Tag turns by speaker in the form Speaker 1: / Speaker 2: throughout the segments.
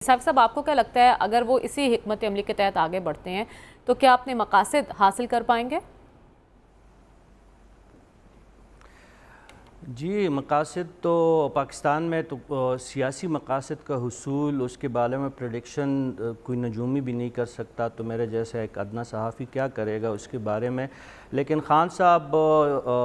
Speaker 1: साहब आपको क्या लगता है अगर वो इसी हिकमत अमली के तहत आगे बढ़ते हैं तो क्या अपने मकासद हासिल कर पाएंगे?
Speaker 2: जी, मकासद तो पाकिस्तान में तो सियासी मकासद का हुसूल उसके बारे में प्रेडिक्शन कोई नजूमी भी नहीं कर सकता, तो मेरे जैसा एक अदना सहाफ़ी क्या करेगा उसके बारे में। लेकिन ख़ान साहब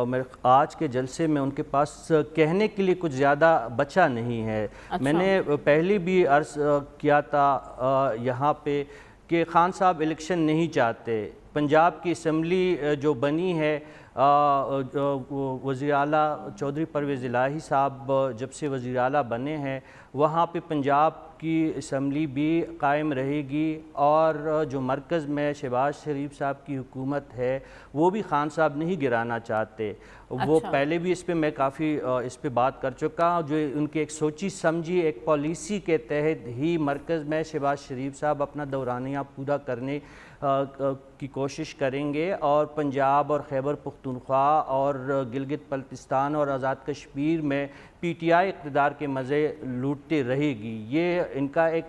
Speaker 2: मेरे आज के जलसे में उनके पास कहने के लिए कुछ ज़्यादा बचा नहीं है।
Speaker 1: अच्छा।
Speaker 2: मैंने पहले भी अर्ज़ किया था यहाँ पे कि ख़ान साहब इलेक्शन नहीं चाहते। पंजाब की असम्बली जो बनी है, वज़ीर आला चौधरी परवेज़ इलाही साहब जब से वज़ीर आला बने हैं वहाँ पे पंजाब की असम्बली भी कायम रहेगी, और जो मरकज़ में शहबाज शरीफ साहब की हुकूमत है वो भी ख़ान साहब नहीं गिराना चाहते। वो
Speaker 1: अच्छा।
Speaker 2: पहले भी इस पे मैं काफ़ी इस पे बात कर चुका हूँ। जो उनकी एक सोची समझी एक पॉलिसी के तहत ही मरकज़ में शहबाज शरीफ साहब अपना दौरानिया पूरा करने की कोशिश करेंगे, और पंजाब और खैबर पख्तूनख्वा और गिलगित बल्तिस्तान और आज़ाद कश्मीर में पीटीआई इक़्तिदार के मज़े लूटते रहेगी। ये इनका एक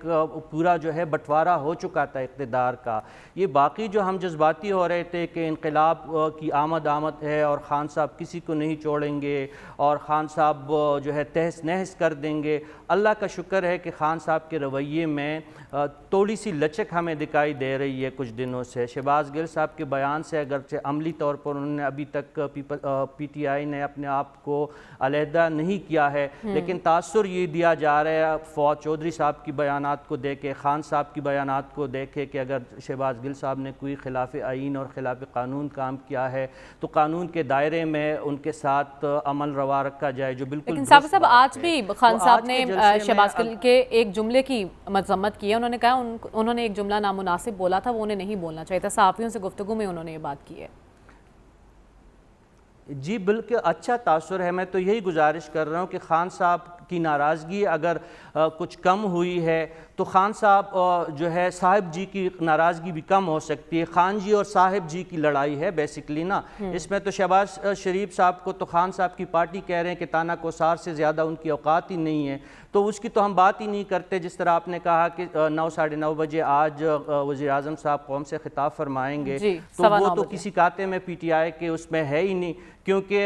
Speaker 2: पूरा जो है बंटवारा हो चुका था इक़्तिदार का। ये बाकी जो हम जज्बाती हो रहे थे कि इनक़िलाब की आमद है और ख़ान साहब किसी को नहीं छोड़ेंगे और ख़ान साहब जो है तहस नहस कर देंगे, अल्लाह का शुक्र है कि ख़ान साहब के रवैये में थोड़ी सी लचक हमें दिखाई दे रही है कुछ दिनों से। शहबाज गिल साहब के बयान से अगरचे अमली तौर पर उन्होंने अभी तक पीटीआई ने अपने आप को अलहदा नहीं किया है, लेकिन तासुर ये दिया जा रहा है फौज चौधरी साहब की बयानात को देखे, ख़ान साहब की बयानात को देखे कि अगर शहबाज गिल साहब ने कोई खिलाफ आईन और खिलाफ कानून काम किया है तो कानून के दायरे में उनके साथ अमल रवा रखा जाए, जो बिल्कुल।
Speaker 1: लेकिन साहब आज भी ख़ान साहब ने शहबाज गिल के एक जुमले की मजम्मत की है। उन्होंने कहा उन्होंने एक जुमला नामुनासिब बोला था, वो उन्हें नहीं बोलना चाहिए था। सहाफ़ियों से गुफ्तगू में उन्होंने ये बात की है।
Speaker 2: जी बिल्कुल, अच्छा तासुर है। मैं तो यही गुजारिश कर रहा हूँ कि ख़ान साहब की नाराज़गी अगर कुछ कम हुई है तो ख़ान साहब जो है साहिब जी की नाराज़गी भी कम हो सकती है। ख़ान जी और साहिब जी की लड़ाई है बेसिकली ना। इसमें तो शहबाज शरीफ साहब को तो ख़ान साहब की पार्टी कह रहे हैं कि ताना कोसार से ज़्यादा उनकी औकात ही नहीं है, तो उसकी तो हम बात ही नहीं करते। जिस तरह आपने कहा कि 9 साढ़े 9 बजे आज वज़ीर आज़म साहब कौम से खिताब फरमाएंगे, तो वो तो किसी खाते में पीटीआई के उसमें है ही नहीं, क्योंकि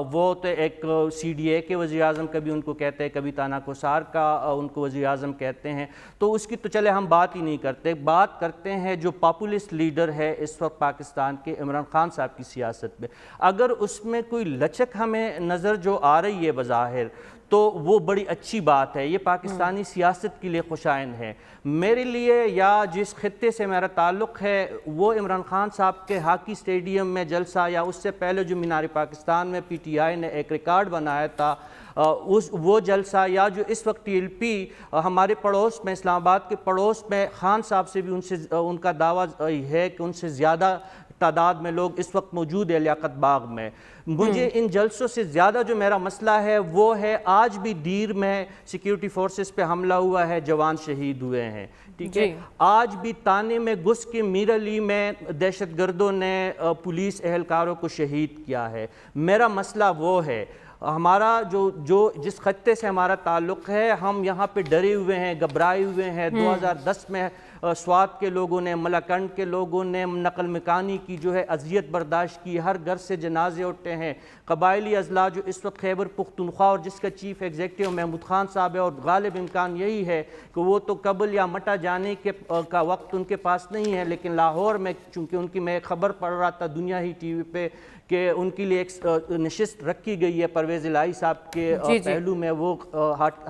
Speaker 2: वो तो एक CDA के वज़ीर आज़म कभी उनको कहते हैं, कभी ताना कोसार का उनको वज़ीर आज़म कहते हैं, तो उसकी तो चले हम बात ही नहीं करते। बात करते हैं जो पॉपुलिस्ट लीडर है इस वक्त पाकिस्तान के, इमरान खान साहब की सियासत में। अगर उसमें कोई लचक हमें नज़र जो आ रही है बज़ाहिर, तो वो बड़ी अच्छी बात है। ये पाकिस्तानी सियासत के लिए खुशाइन है। मेरे लिए या जिस खित्ते से मेरा ताल्लुक़ है वो इमरान खान साहब के हॉकी स्टेडियम में जलसा, या उससे पहले जो मीनार पाकिस्तान में पीटीआई ने एक रिकॉर्ड बनाया था वो जलसा, या जो इस वक्त TLP हमारे पड़ोस में इस्लामाबाद के पड़ोस में ख़ान साहब से भी उनका दावा है कि उनसे ज़्यादा तादाद में लोग इस वक्त मौजूद है लियाकत बाग में। मुझे इन जलसों से ज़्यादा जो मेरा मसला है वो है आज भी दीर में सिक्योरिटी फोर्सेस पे हमला हुआ है, जवान शहीद हुए हैं, ठीक है। आज भी ताने में घुस के मीर अली में दहशत गर्दों ने पुलिस एहलकारों को शहीद किया है। मेरा मसला वो है, हमारा जो जिस खत्ते से हमारा ताल्लुक़ है, हम यहाँ पे डरे हुए हैं, घबराए हुए हैं। 2010 में स्वात के लोगों ने, मलाकंड के लोगों ने नकल मकानी की जो है अजियत बर्दाश्त की, हर घर से जनाजे उठे हैं। कबायली अजला जो इस वक्त खैबर पख्तूनख्वा और जिसका चीफ एग्जीक्यूटिव महमूद खान साहब है, और गालिब इम्कान यही है कि वो तो कबल या मटा जाने के का वक्त उनके पास नहीं है, लेकिन लाहौर में चूँकि उनकी मैं खबर पढ़ रहा था दुनिया ही TV पे कि उनके लिए एक नशिस्त रखी गई है परवेज़ इलाही साहब के पहलू में, वो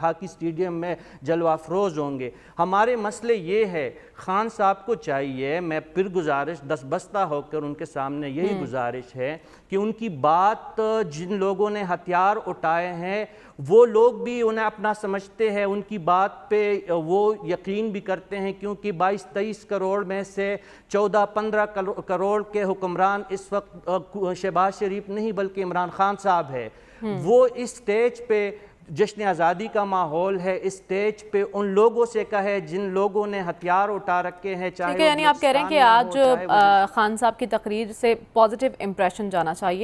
Speaker 2: हॉकी स्टेडियम में जलवा अफरोज़ होंगे। हमारे मसले ये है, ख़ान साहब को चाहिए, मैं फिर गुजारिश दस्तबस्ता होकर उनके सामने यही गुजारिश है कि उनकी बात जिन लोगों ने हथियार उठाए हैं वो लोग भी उन्हें अपना समझते हैं, उनकी बात पे वो यकीन भी करते हैं, क्योंकि 22-23 करोड़ में से 14-15 करोड़ के हुक्मरान इस वक्त शहबाज शरीफ नहीं बल्कि इमरान खान साहब है। वो इस स्टेज पे जश्न आज़ादी का माहौल है, इस स्टेज पे उन लोगों से कहे जिन लोगों ने हथियार उठा रखे हैं। चाहे
Speaker 1: यानी आप कह रहे हैं कि आज ख़ान साहब की तकरीर से पॉजिटिव इंप्रेशन जाना चाहिए।